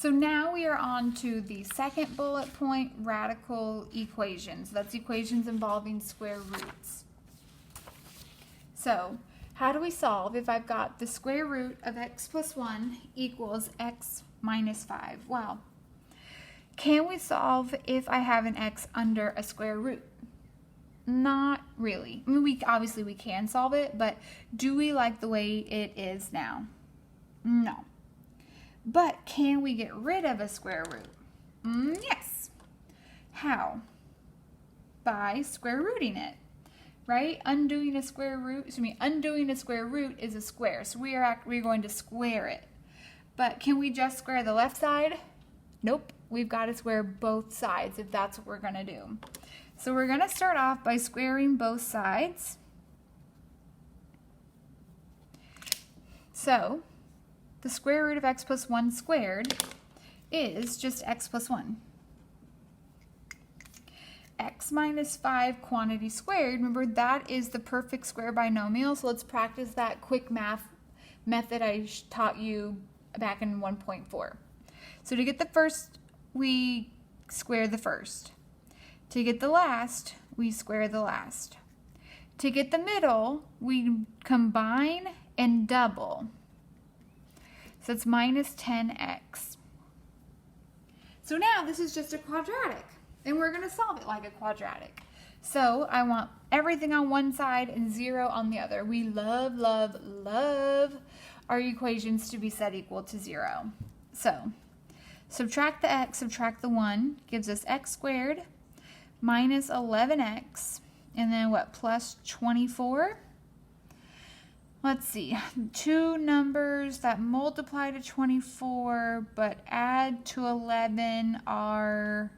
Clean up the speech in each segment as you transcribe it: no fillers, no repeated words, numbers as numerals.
So now we are on to the second bullet point, radical equations. That's equations involving square roots. So how do we solve if I've got the square root of x plus 1 equals x minus 5? Well, can we solve if I have an x under a square root? Not really. I mean, obviously we can solve it, but do we like the way it is now? No. But can we get rid of a square root? Yes. How? By square rooting it, right? Undoing a square root is a square. So we're going to square it. But can we just square the left side? Nope. We've got to square both sides if that's what we're going to do. So we're going to start off by squaring both sides. So the square root of x plus 1 squared is just x plus 1. X minus 5 quantity squared, remember that is the perfect square binomial, so let's practice that quick math method I taught you back in 1.4. So to get the first, we square the first. To get the last, we square the last. To get the middle, we combine and double. So it's minus 10x. So now this is just a quadratic, and we're going to solve it like a quadratic. So I want everything on one side and 0 on the other. We love, love, love our equations to be set equal to 0. So subtract the x, subtract the 1, gives us x squared minus 11x, and then what, plus 24? Let's see, two numbers that multiply to 24 but add to 11 are,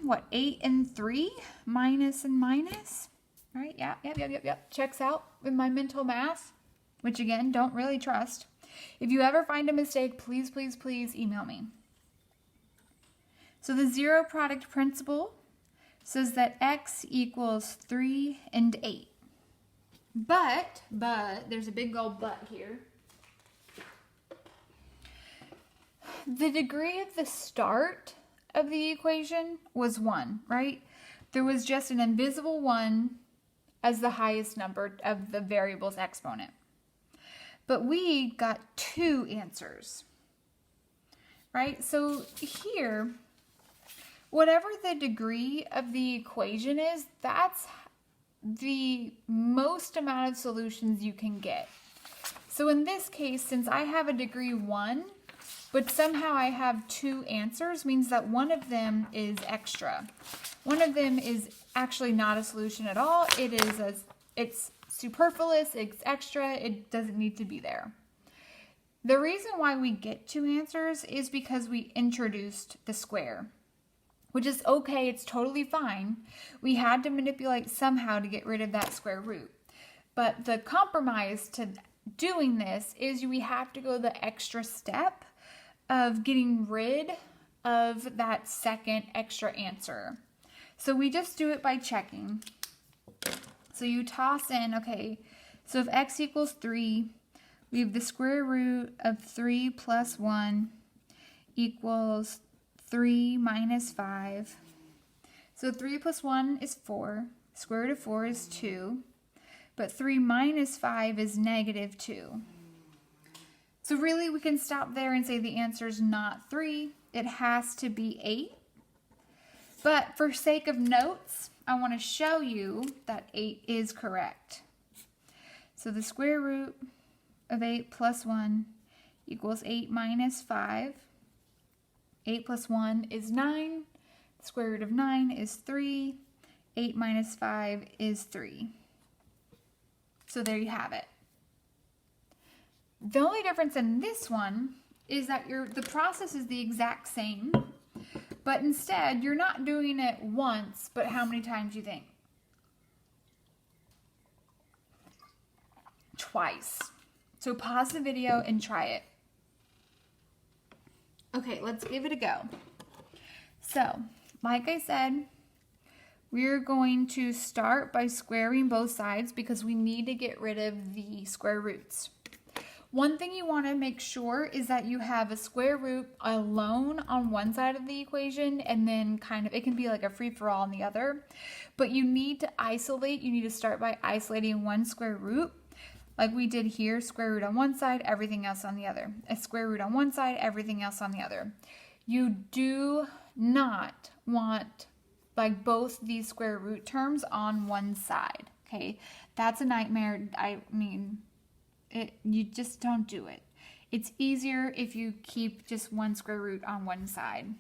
what, 8 and 3? Minus and minus? Right, yep. Checks out with my mental math, which again, don't really trust. If you ever find a mistake, please, please, please email me. So the zero product principle says that x equals 3 and 8. But, there's a big old but here. The degree of the start of the equation was 1, right? There was just an invisible 1 as the highest number of the variable's exponent. But we got 2 answers, right? So here, whatever the degree of the equation is, that's the most amount of solutions you can get. So in this case, since I have a degree 1, but somehow I have 2 answers, means that one of them is extra. One of them is actually not a solution at all. It's superfluous, it's extra, it doesn't need to be there. The reason why we get 2 answers is because we introduced the square, which is okay, it's totally fine. We had to manipulate somehow to get rid of that square root. But the compromise to doing this is we have to go the extra step of getting rid of that second extra answer. So we just do it by checking. So you toss in, okay, so if x equals 3, we have the square root of 3 plus 1 equals 3 minus 5. So 3 plus 1 is 4. Square root of 4 is 2. But 3 minus 5 is negative 2. So really we can stop there and say the answer is not 3. It has to be 8. But for sake of notes, I want to show you that 8 is correct. So the square root of 8 plus 1 equals 8 minus 5. 8 plus 1 is 9. The square root of 9 is 3. 8 minus 5 is 3. So there you have it. The only difference in this one is that the process is the exact same, but instead you're not doing it once, but how many times you think? Twice. So pause the video and try it. Okay, let's give it a go. So, like I said, we're going to start by squaring both sides because we need to get rid of the square roots. One thing you want to make sure is that you have a square root alone on one side of the equation, and then kind of, it can be like a free-for-all on the other. But you need to isolate, you need to start by isolating one square root. Like we did here, square root on one side, everything else on the other. A square root on one side, everything else on the other. You do not want like both these square root terms on one side, okay? That's a nightmare. I mean, you just don't do it. It's easier if you keep just one square root on one side.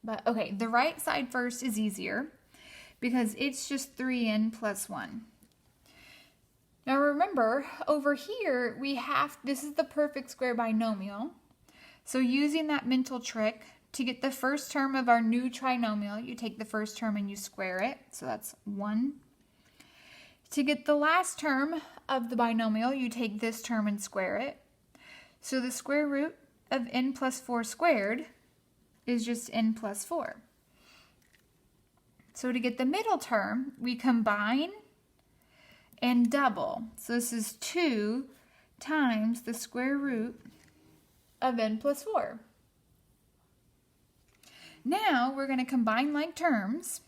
But okay, the right side first is easier because it's just 3n plus 1. Now remember, over here, this is the perfect square binomial. So using that mental trick, to get the first term of our new trinomial, you take the first term and you square it. So that's 1. To get the last term of the binomial, you take this term and square it. So the square root of n plus 4 squared is just n plus 4. So to get the middle term, we combine and double. So this is 2 times the square root of n plus 4. Now we're going to combine like terms.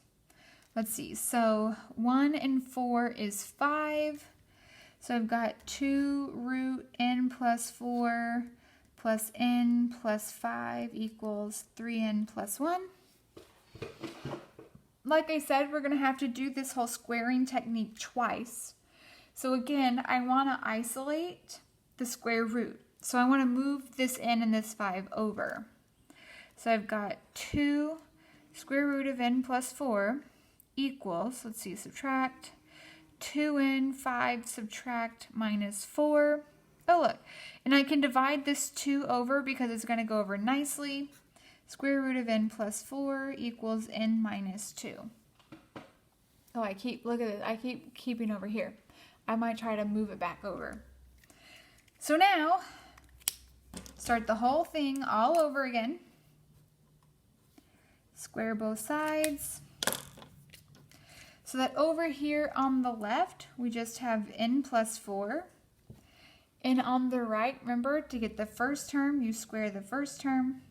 Let's see. So 1 and 4 is 5. So I've got 2 root n plus 4 plus n plus 5 equals 3n plus 1. Like I said, we're going to have to do this whole squaring technique twice. So again, I want to isolate the square root. So I want to move this n and this 5 over. So I've got 2 square root of n plus 4 equals, let's see, subtract 2n, 5, subtract minus 4. Oh, look. And I can divide this 2 over because it's going to go over nicely. Square root of n plus 4 equals n minus 2. Oh, look at it. I keep keeping over here. I might try to move it back over. So now, start the whole thing all over again. Square both sides. So that over here on the left, we just have n plus 4. And on the right, remember, to get the first term, you square the first term.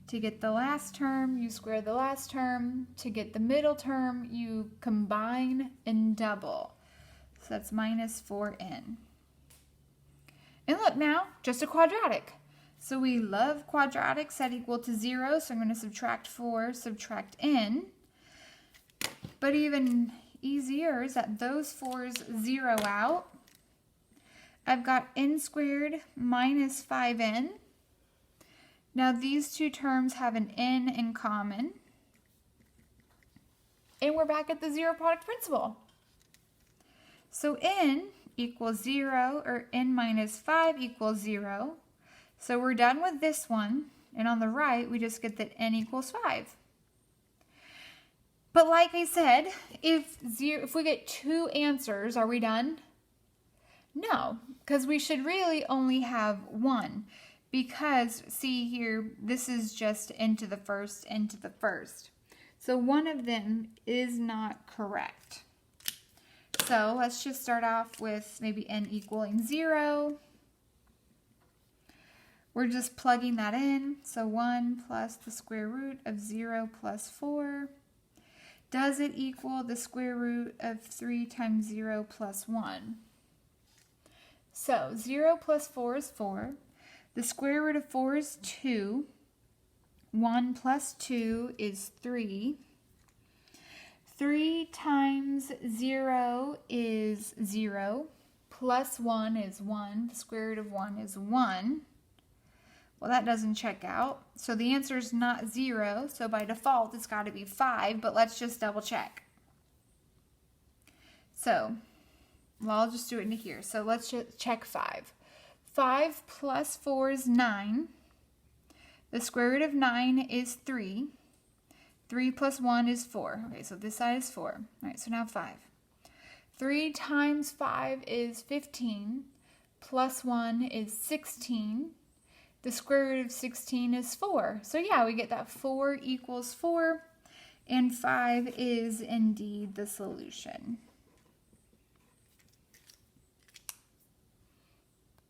To get the last term, you square the last term. To get the middle term, you combine and double. So that's minus 4n. And look now, just a quadratic. So we love quadratics set equal to 0, so I'm going to subtract 4, subtract n. But even easier is that those 4's zero out. I've got n squared minus 5n. Now these two terms have an n in common. And we're back at the zero product principle. So n equals 0, or n minus 5 equals 0. So we're done with this one, and on the right, we just get that n equals 5. But like I said, if we get 2 answers, are we done? No, because we should really only have 1. Because, see here, this is just n to the first, n to the first. So one of them is not correct. So let's just start off with maybe n equaling 0. We're just plugging that in. So 1 plus the square root of 0 plus 4. Does it equal the square root of 3 times 0 plus 1? So 0 plus 4 is 4. The square root of 4 is 2. 1 plus 2 is 3. 3 times 0 is 0. Plus 1 is 1. The square root of 1 is 1. Well, that doesn't check out. So the answer is not 0. So by default, it's got to be 5. But let's just double check. So, well, I'll just do it into here. So let's just check 5. 5 plus 4 is 9. The square root of 9 is 3. 3 plus 1 is 4. Okay, so this side is 4. All right, so now 5. 3 times 5 is 15. Plus 1 is 16. The square root of 16 is 4. So yeah, we get that 4 equals 4. And 5 is indeed the solution.